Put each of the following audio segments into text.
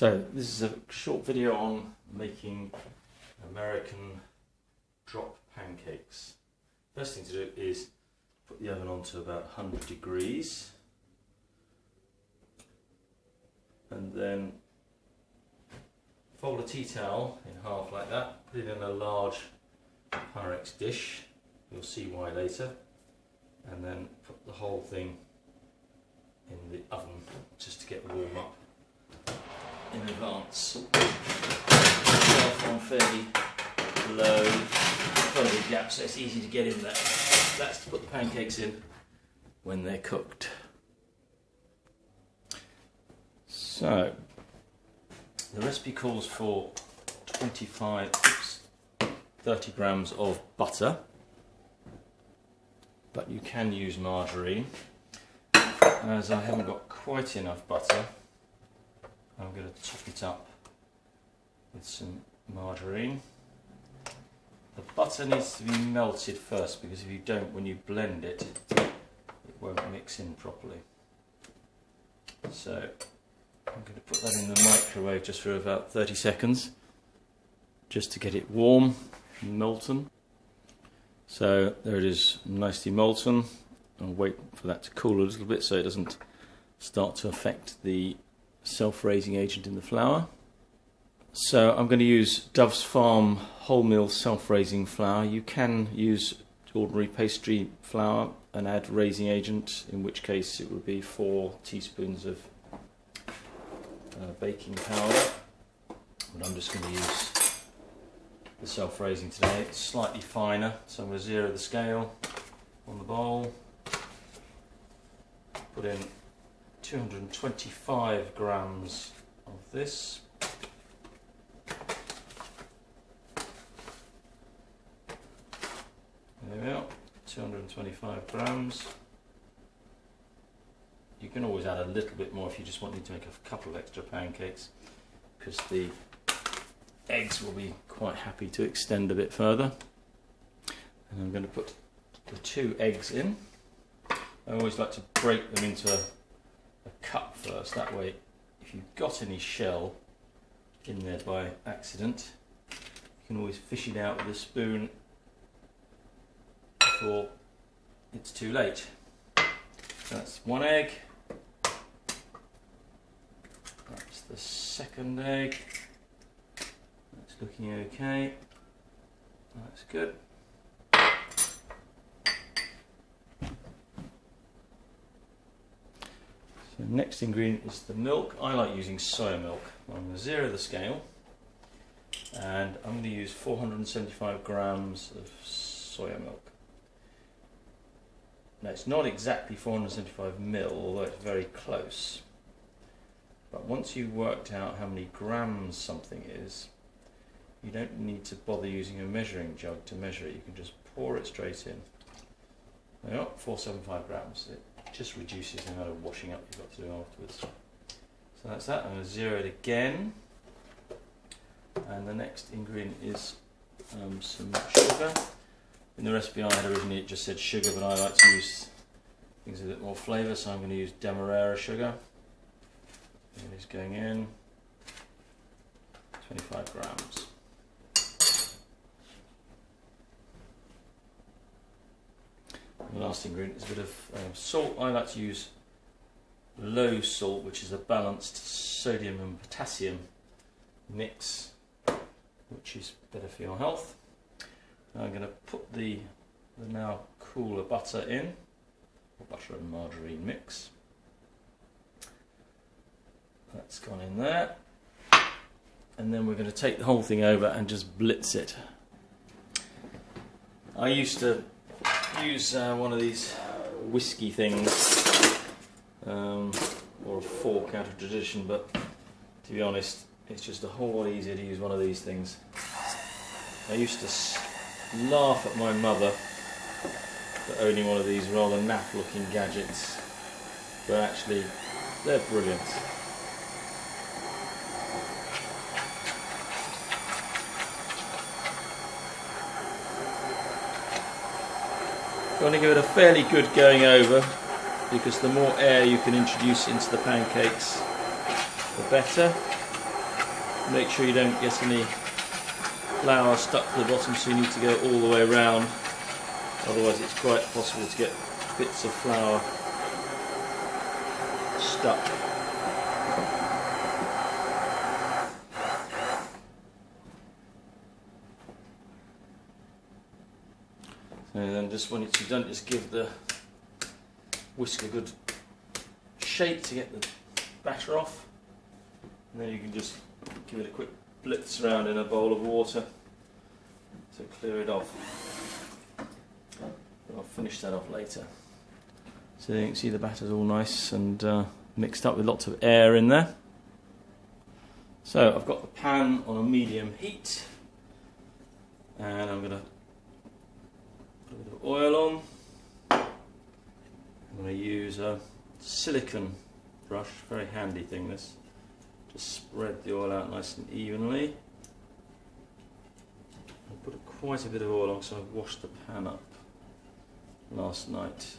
So this is a short video on making American drop pancakes. First thing to do is put the oven on to about 100 degrees and then fold a tea towel in half like that, put it in a large Pyrex dish, you'll see why later, and then put the whole thing in the oven just to get warm up in advance. On fairly low, got a big gap so it's easy to get in there. That's to put the pancakes in when they're cooked. So the recipe calls for 30 grams of butter, but you can use margarine. As I haven't got quite enough butter, I'm going to top it up with some margarine. The butter needs to be melted first, because if you don't, when you blend it, it won't mix in properly. So I'm going to put that in the microwave just for about 30 seconds, just to get it warm and molten. So there it is, nicely molten. I'll wait for that to cool a little bit so it doesn't start to affect the self-raising agent in the flour. So I'm going to use Dove's Farm wholemeal self-raising flour. You can use ordinary pastry flour and add raising agent, in which case it would be 4 teaspoons of baking powder. But I'm just going to use the self-raising today. It's slightly finer, so I'm going to zero the scale on the bowl. Put in 225 grams of this. There we are, 225 grams. You can always add a little bit more if you just want to make a couple of extra pancakes, because the eggs will be quite happy to extend a bit further. And I'm going to put the 2 eggs in. I always like to break them into a cup first, that way if you've got any shell in there by accident, you can always fish it out with a spoon before it's too late. So that's 1 egg, that's the 2nd egg, that's looking okay, that's good. The next ingredient is the milk. I like using soya milk. I'm going to zero the scale and I'm going to use 475 grams of soya milk. Now it's not exactly 475 ml, although it's very close. But once you've worked out how many grams something is, you don't need to bother using a measuring jug to measure it. You can just pour it straight in. There you are, 475 grams. It just reduces the amount of washing up you've got to do afterwards. So that's that. I'm going to zero it again. And the next ingredient is some sugar. In the recipe I had originally it just said sugar, but I like to use things with a bit more flavour, so I'm going to use Demerara sugar. It is going in, 25 grams. The last ingredient is a bit of salt. I like to use low salt, which is a balanced sodium and potassium mix, which is better for your health. Now I'm going to put the now cooler butter in, or butter and margarine mix. That's gone in there. And then we're going to take the whole thing over and just blitz it. I used to use one of these whiskey things, or a fork out of tradition, but to be honest, it's just a whole lot easier to use one of these things. I used to laugh at my mother for owning one of these rather naff looking gadgets, but actually they're brilliant. You want to give it a fairly good going over, because the more air you can introduce into the pancakes, the better. Make sure you don't get any flour stuck to the bottom, so you need to go all the way around, otherwise it's quite possible to get bits of flour stuck. So then just when it's done, just give the whisk a good shake to get the batter off, and then you can just give it a quick blitz around in a bowl of water to clear it off. But I'll finish that off later. So you can see the batter's all nice and mixed up with lots of air in there. So I've got the pan on a medium heat, and I'm going to put a bit of oil on. I'm going to use a silicone brush, very handy thing this. Just spread the oil out nice and evenly. I put quite a bit of oil on, so I've washed the pan up last night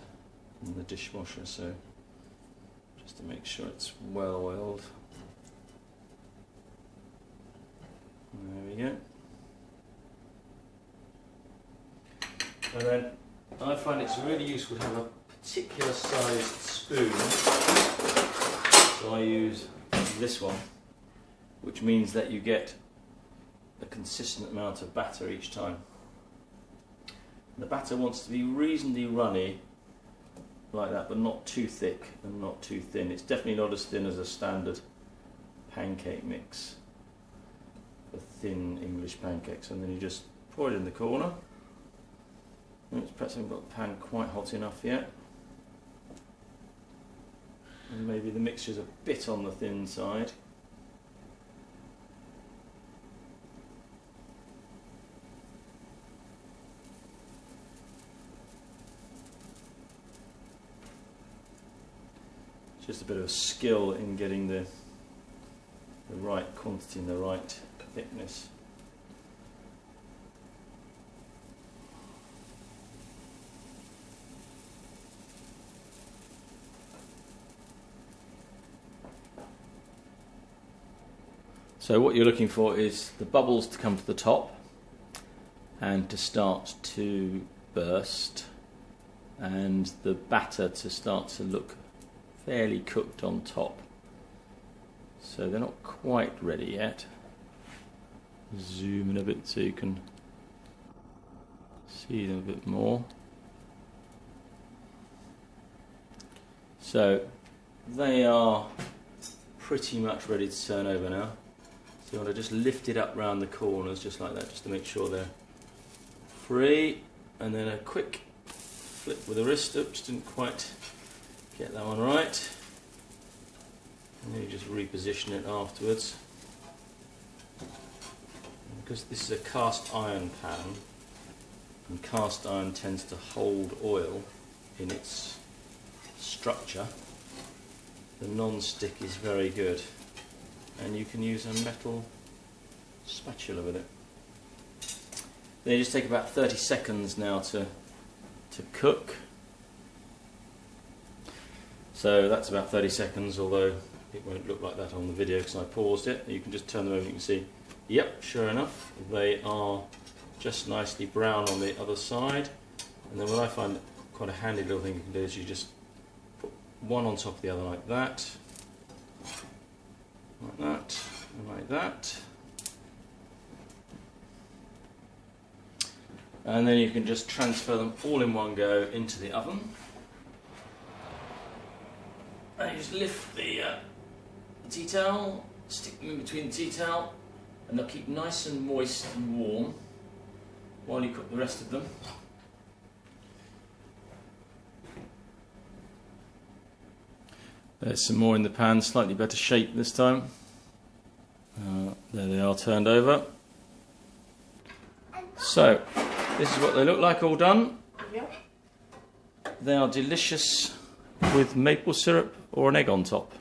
in the dishwasher, so just to make sure it's well oiled. There we go. And then I find it's really useful to have a particular sized spoon, so I use this one, which means that you get a consistent amount of batter each time. The batter wants to be reasonably runny like that, but not too thick and not too thin. It's definitely not as thin as a standard pancake mix for thin English pancakes. And then you just pour it in the corner. Perhaps I haven't got the pan quite hot enough yet. And maybe the mixture's a bit on the thin side. It's just a bit of skill in getting the right quantity and the right thickness. So what you're looking for is the bubbles to come to the top and to start to burst, and the batter to start to look fairly cooked on top. So they're not quite ready yet. Zoom in a bit so you can see them a bit more. So they are pretty much ready to turn over now. So you want to just lift it up round the corners just like that, just to make sure they're free, and then a quick flip with the wrist. Oops, didn't quite get that one right. And then you just reposition it afterwards. And because this is a cast iron pan, and cast iron tends to hold oil in its structure, the non-stick is very good. And you can use a metal spatula with it. They just take about 30 seconds now to cook. So that's about 30 seconds, although it won't look like that on the video because I paused it. You can just turn them over and you can see, yep, sure enough, they are just nicely brown on the other side. And then what I find quite a handy little thing you can do is you just put one on top of the other like that. Like that, and like that. And then you can just transfer them all in one go into the oven. And you just lift the tea towel, stick them in between the tea towel, and they'll keep nice and moist and warm while you cook the rest of them. There's some more in the pan, slightly better shape this time. There they are, turned over. So, this is what they look like all done. They are delicious with maple syrup or an egg on top.